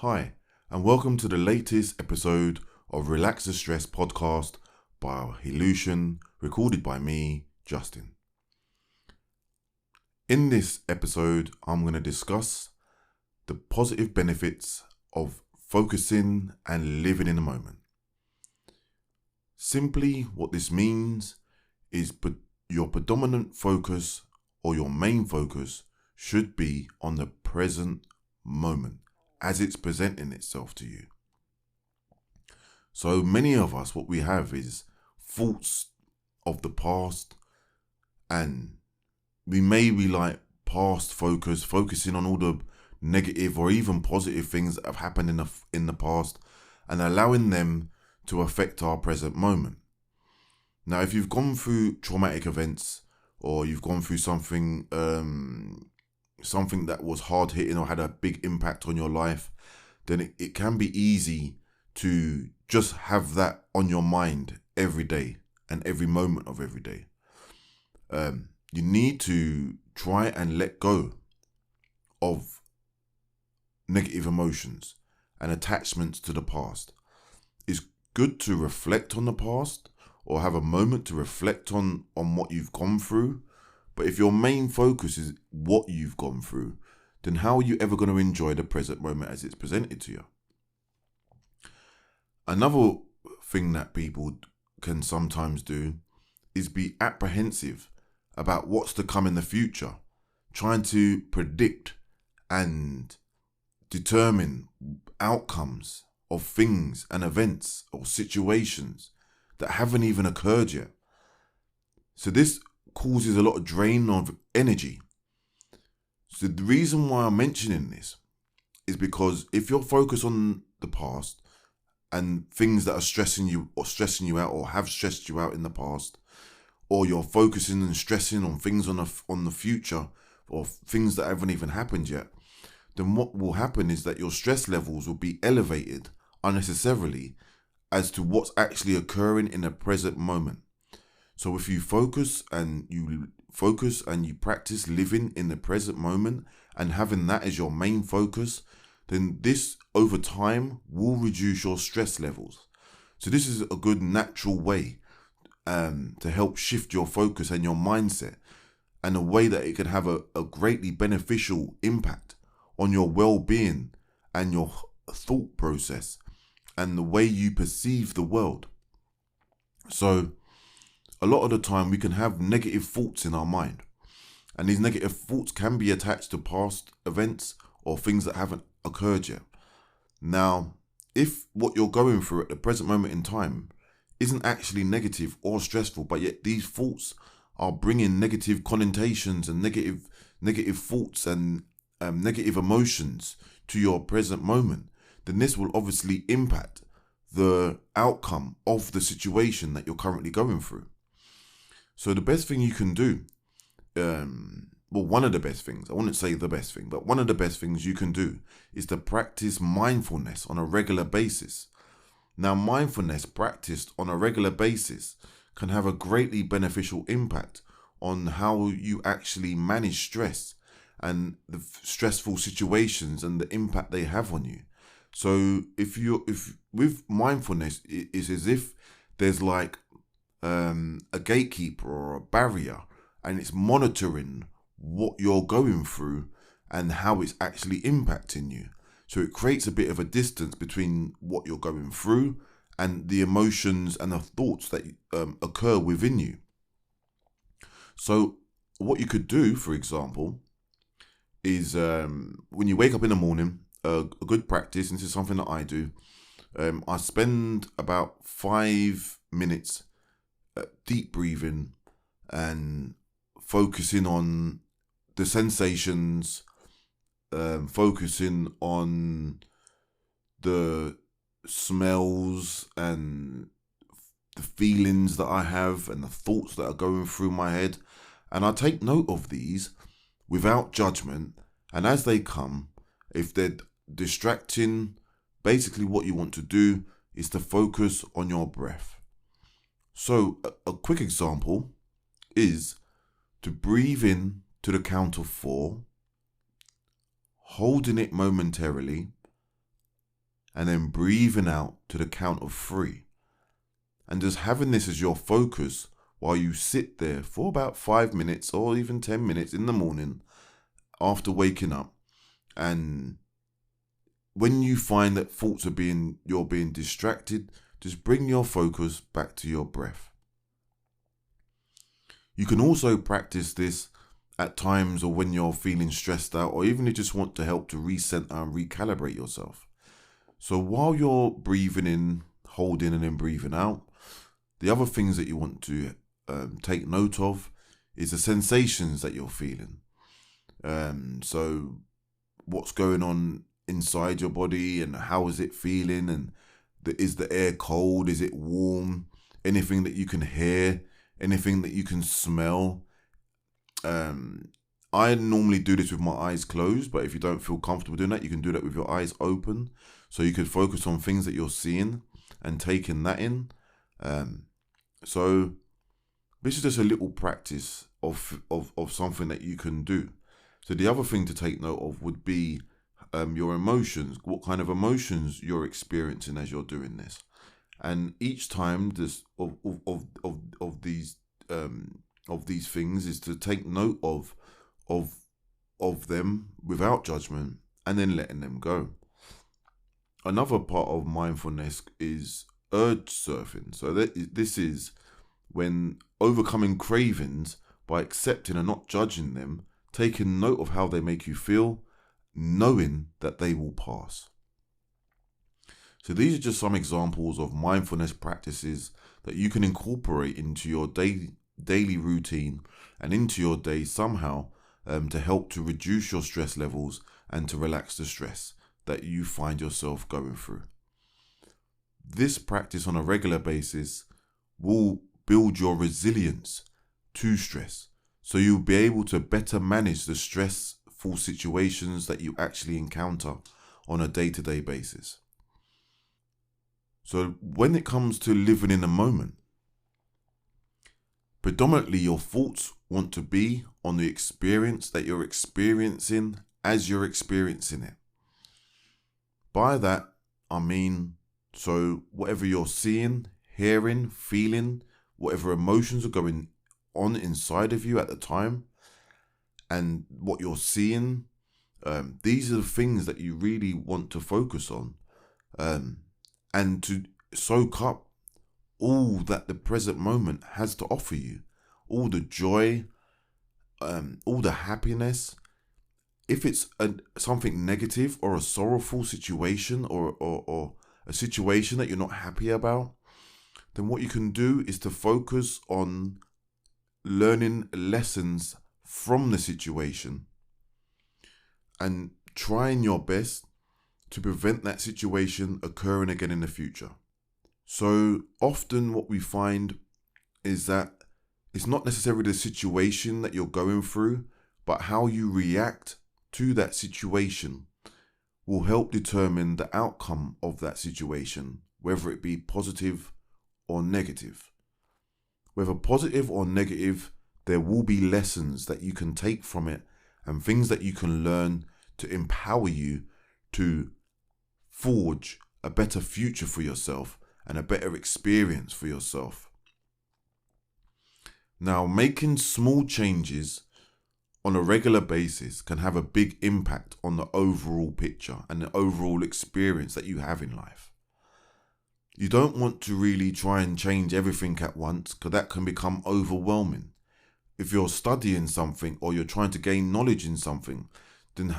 Hi, and welcome to the latest episode of Relax the Stress podcast by Healution, recorded by me, Justin. In this episode, I'm going to discuss the positive benefits of focusing and living in the moment. Simply, what this means is your predominant focus or your main focus should be on the present moment as it's presenting itself to you. So many of us, what we have is thoughts of the past, and we may be like past focusing on all the negative or even positive things that have happened in the past and allowing them to affect our present moment. Now, if you've gone through traumatic events or you've gone through something that was hard hitting or had a big impact on your life, then it can be easy to just have that on your mind every day and every moment of every day. You need to try and let go of negative emotions and attachments to the past. It's good to reflect on the past or have a moment to reflect on what you've gone through. But if your main focus is what you've gone through, then how are you ever going to enjoy the present moment as it's presented to you? Another thing that people can sometimes do is be apprehensive about what's to come in the future, trying to predict and determine outcomes of things and events or situations that haven't even occurred yet. So this causes a lot of drain of energy. So the reason why I'm mentioning this is because if you're focused on the past and things that are stressing you out or have stressed you out in the past, or you're focusing and stressing on things on the future or things that haven't even happened yet, then what will happen is that your stress levels will be elevated unnecessarily as to what's actually occurring in the present moment. So if you focus and you practice living in the present moment and having that as your main focus, then this over time will reduce your stress levels. So this is a good natural way to help shift your focus and your mindset, and a way that it can have a greatly beneficial impact on your well-being and your thought process and the way you perceive the world. So a lot of the time we can have negative thoughts in our mind, and these negative thoughts can be attached to past events or things that haven't occurred yet. Now, if what you're going through at the present moment in time isn't actually negative or stressful, but yet these thoughts are bringing negative connotations and negative thoughts and negative emotions to your present moment, then this will obviously impact the outcome of the situation that you're currently going through. So the best thing you can do, one of the best things, I wouldn't say the best thing, but one of the best things you can do is to practice mindfulness on a regular basis. Now, mindfulness practiced on a regular basis can have a greatly beneficial impact on how you actually manage stress and the stressful situations and the impact they have on you. So if with mindfulness, it's as if there's like a gatekeeper or a barrier, and it's monitoring what you're going through and how it's actually impacting you. So it creates a bit of a distance between what you're going through and the emotions and the thoughts that occur within you. So what you could do, for example, is when you wake up in the morning, a good practice, and this is something that I do, I spend about 5 minutes deep breathing and focusing on the sensations, focusing on the smells and the feelings that I have and the thoughts that are going through my head. And I take note of these without judgment, and as they come, if they're distracting, basically what you want to do is to focus on your breath. So a quick example is to breathe in to the count of 4, holding it momentarily, and then breathing out to the count of 3. And just having this as your focus while you sit there for about 5 minutes or even 10 minutes in the morning after waking up. And when you find that thoughts you're being distracted, just bring your focus back to your breath. You can also practice this at times or when you're feeling stressed out, or even if you just want to help to recenter and recalibrate yourself. So while you're breathing in, holding and then breathing out, the other things that you want to take note of is the sensations that you're feeling. So what's going on inside your body and how is it feeling, and is the air cold, is it warm, anything that you can hear, anything that you can smell. I normally do this with my eyes closed, but if you don't feel comfortable doing that, you can do that with your eyes open. So you could focus on things that you're seeing and taking that in. So this is just a little practice of something that you can do. So the other thing to take note of would be your emotions, what kind of emotions you're experiencing as you're doing this. And each time this of these things is to take note of them without judgment and then letting them go. Another part of mindfulness is urge surfing. So this is when overcoming cravings by accepting and not judging them, taking note of how they make you feel, knowing that they will pass. So these are just some examples of mindfulness practices that you can incorporate into your daily routine and into your day somehow to help to reduce your stress levels and to relax the stress that you find yourself going through. This practice on a regular basis will build your resilience to stress, so you'll be able to better manage the stressful situations that you actually encounter on a day-to-day basis. So when it comes to living in the moment, predominantly your thoughts want to be on the experience that you're experiencing as you're experiencing it. By that, I mean, so whatever you're seeing, hearing, feeling, whatever emotions are going on inside of you at the time, and what you're seeing, these are the things that you really want to focus on, and to soak up all that the present moment has to offer you, all the joy, all the happiness. If it's something negative or a sorrowful situation or a situation that you're not happy about, then what you can do is to focus on learning lessons from the situation and trying your best to prevent that situation occurring again in the future. So often what we find is that it's not necessarily the situation that you're going through, but how you react to that situation will help determine the outcome of that situation, whether it be positive or negative. Whether positive or negative, there will be lessons that you can take from it and things that you can learn to empower you to forge a better future for yourself and a better experience for yourself. Now, making small changes on a regular basis can have a big impact on the overall picture and the overall experience that you have in life. You don't want to really try and change everything at once, because that can become overwhelming. If you're studying something or you're trying to gain knowledge in something, then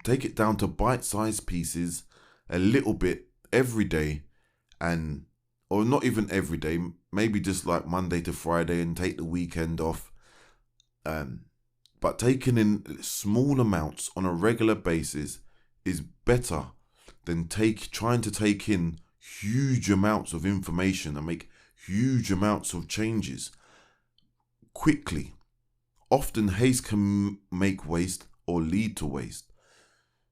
take it down to bite-sized pieces a little bit every day, or not even every day, maybe just like Monday to Friday and take the weekend off. But taking in small amounts on a regular basis is better than trying to take in huge amounts of information and make huge amounts of changes quickly. Often haste can make waste or lead to waste.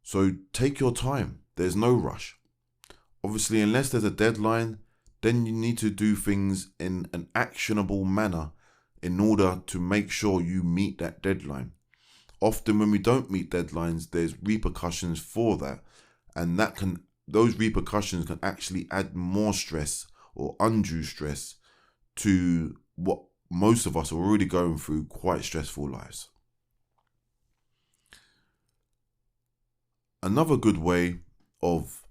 So take your time. There's no rush. Obviously, unless there's a deadline, then you need to do things in an actionable manner in order to make sure you meet that deadline. Often when we don't meet deadlines, there's repercussions for that, and that can those repercussions can actually add more stress or undue stress to what most of us are already going through quite stressful lives. Another good way of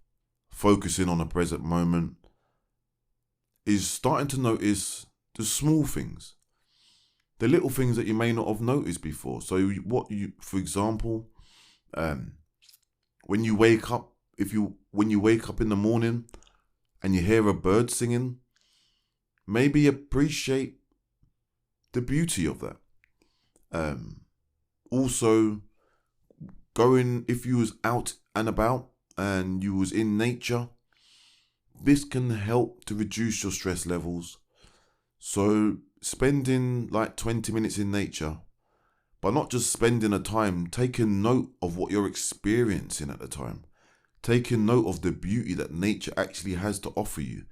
focusing on the present moment is starting to notice the small things, the little things that you may not have noticed before. So for example, when you wake up, when you wake up in the morning and you hear a bird singing, maybe appreciate the beauty of that. Also, if you was out and about and you was in nature, this can help to reduce your stress levels. So spending like 20 minutes in nature, but not just spending a time, taking note of what you're experiencing at the time, taking note of the beauty that nature actually has to offer you.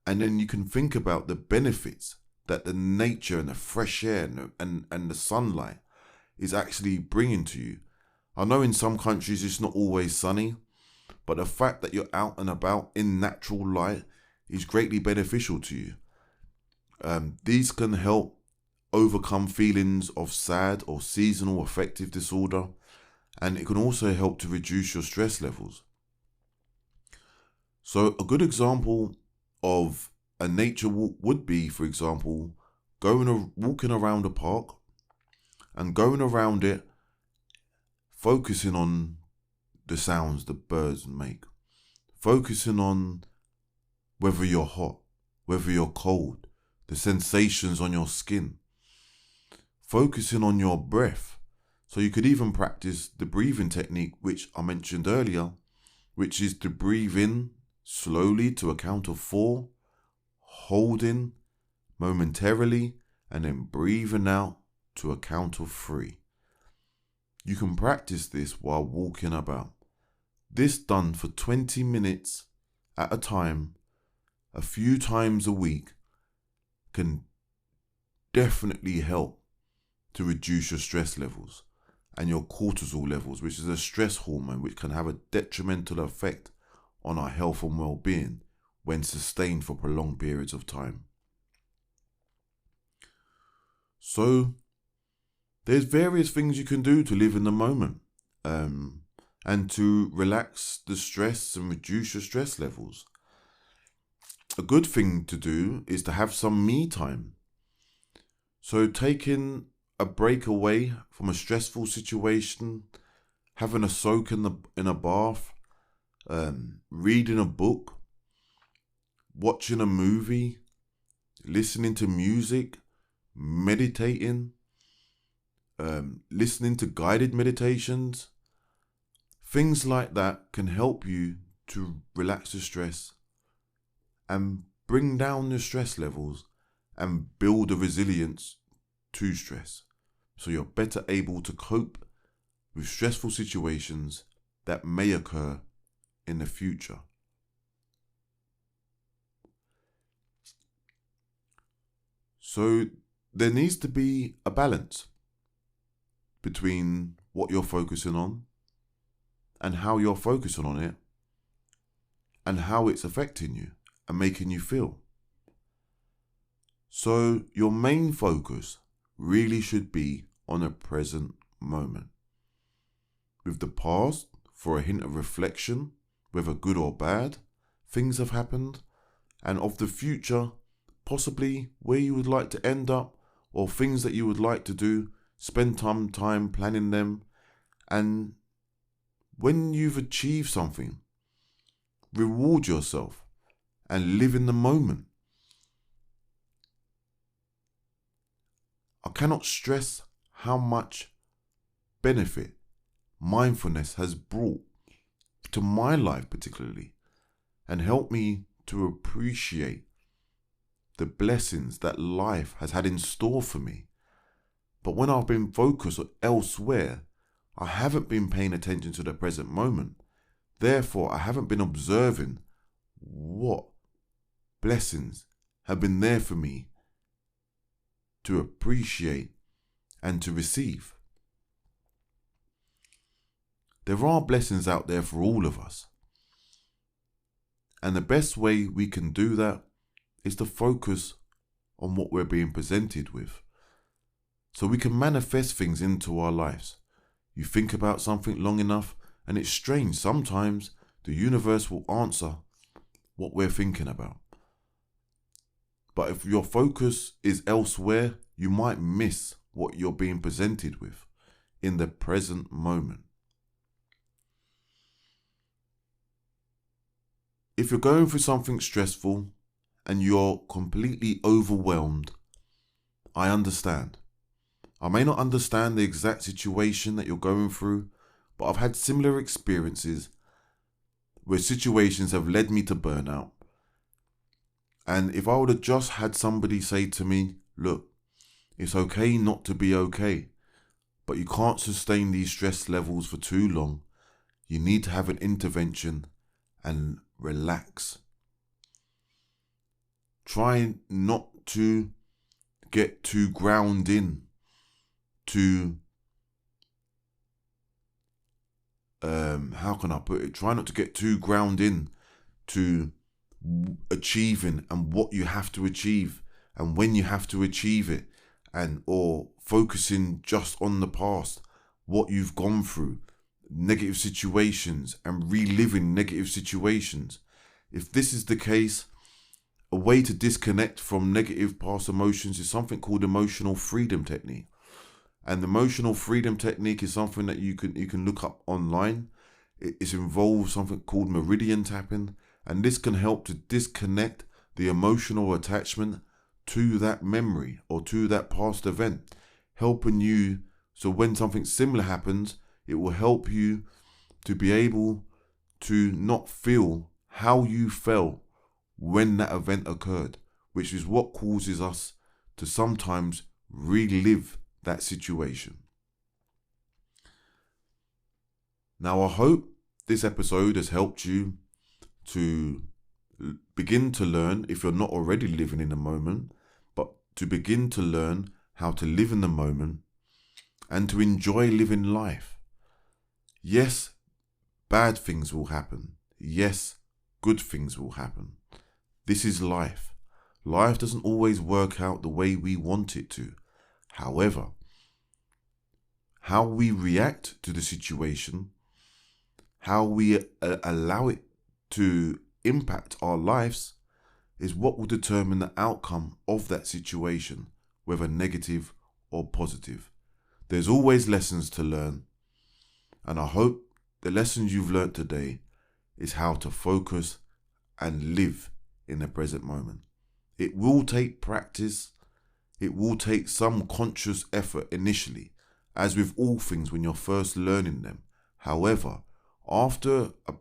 And then you can think about the benefits that the nature and the fresh air and the sunlight is actually bringing to you. I know in some countries it's not always sunny, but the fact that you're out and about in natural light is greatly beneficial to you. These can help overcome feelings of sad or seasonal affective disorder, and it can also help to reduce your stress levels. So a good example of a nature walk would be, for example, walking around a park and going around it, focusing on the sounds the birds make, focusing on whether you're hot, whether you're cold, the sensations on your skin, focusing on your breath. So you could even practice the breathing technique, which I mentioned earlier, which is to breathe in slowly to a count of 4, holding momentarily, and then breathing out to a count of 3. You can practice this while walking about. This done for 20 minutes at a time, a few times a week, can definitely help to reduce your stress levels and your cortisol levels, which is a stress hormone which can have a detrimental effect on our health and well-being when sustained for prolonged periods of time. So there's various things you can do to live in the moment and to relax the stress and reduce your stress levels. A good thing to do is to have some me time. So taking a break away from a stressful situation, having a soak in a bath, reading a book, watching a movie, listening to music, meditating, listening to guided meditations. Things like that can help you to relax the stress and bring down your stress levels and build a resilience to stress, so you're better able to cope with stressful situations that may occur in the future. So there needs to be a balance between what you're focusing on and how you're focusing on it and how it's affecting you and making you feel. So your main focus really should be on the present moment, with the past for a hint of reflection, whether good or bad things have happened, and of the future, possibly where you would like to end up or things that you would like to do. Spend some time planning them, and when you've achieved something, reward yourself and live in the moment. I cannot stress how much benefit mindfulness has brought to my life particularly, and helped me to appreciate the blessings that life has had in store for me. But when I've been focused elsewhere, I haven't been paying attention to the present moment. Therefore, I haven't been observing what blessings have been there for me to appreciate and to receive. There are blessings out there for all of us. And the best way we can do that is to focus on what we're being presented with. So we can manifest things into our lives. You think about something long enough, and it's strange. Sometimes the universe will answer what we're thinking about. But if your focus is elsewhere, you might miss what you're being presented with in the present moment. If you're going through something stressful and you're completely overwhelmed, I understand. I may not understand the exact situation that you're going through, but I've had similar experiences where situations have led me to burnout. And if I would have just had somebody say to me, look, it's okay not to be okay, but you can't sustain these stress levels for too long. You need to have an intervention and relax. Try not to get too ground in to, how can I put it? Try not to get too ground in to achieving and what you have to achieve and when you have to achieve it, and or focusing just on the past, what you've gone through, negative situations, and reliving negative situations. If this is the case, a way to disconnect from negative past emotions is something called emotional freedom technique. And the emotional freedom technique is something that you can look up online. It involves something called meridian tapping, and this can help to disconnect the emotional attachment to that memory or to that past event, helping you so when something similar happens, it will help you to be able to not feel how you felt when that event occurred, which is what causes us to sometimes relive that situation. Now, I hope this episode has helped you to begin to learn, if you're not already living in the moment, but to begin to learn how to live in the moment and to enjoy living life. Yes, bad things will happen. Yes, good things will happen. This is life. Life doesn't always work out the way we want it to. However, how we react to the situation, how we allow it to impact our lives, is what will determine the outcome of that situation, whether negative or positive. There's always lessons to learn, and I hope the lessons you've learned today is how to focus and live in the present moment. It will take practice. It will take some conscious effort initially, as with all things when you're first learning them. However, after a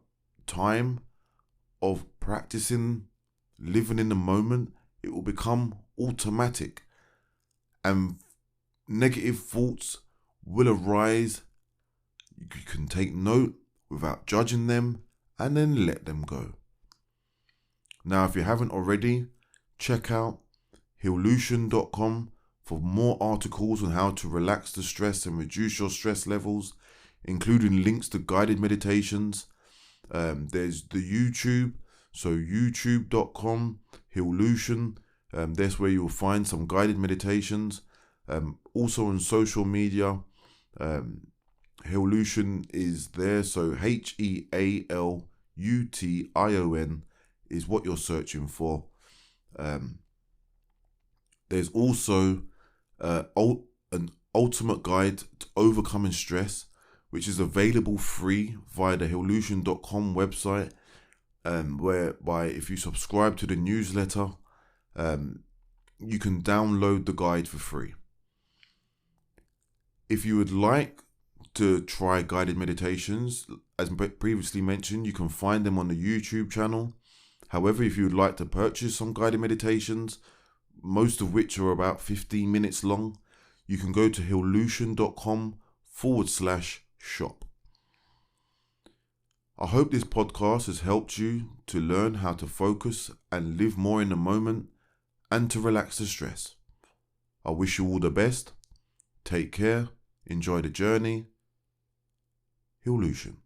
time of practicing living in the moment, it will become automatic, and negative thoughts will arise. You can take note without judging them and then let them go. Now, if you haven't already, check out Healution.com for more articles on how to relax the stress and reduce your stress levels, including links to guided meditations. There's the YouTube, so youtube.com, Healution. That's where you'll find some guided meditations. Also on social media, Healution is there, so Healution is what you're searching for. There's also an ultimate guide to overcoming stress, which is available free via the Healution.com website, whereby if you subscribe to the newsletter, you can download the guide for free. If you would like to try guided meditations, as previously mentioned, you can find them on the YouTube channel. However, if you would like to purchase some guided meditations, most of which are about 15 minutes long, you can go to Healution.com/shop. I hope this podcast has helped you to learn how to focus and live more in the moment and to relax the stress. I wish you all the best. Take care. Enjoy the journey. Healution.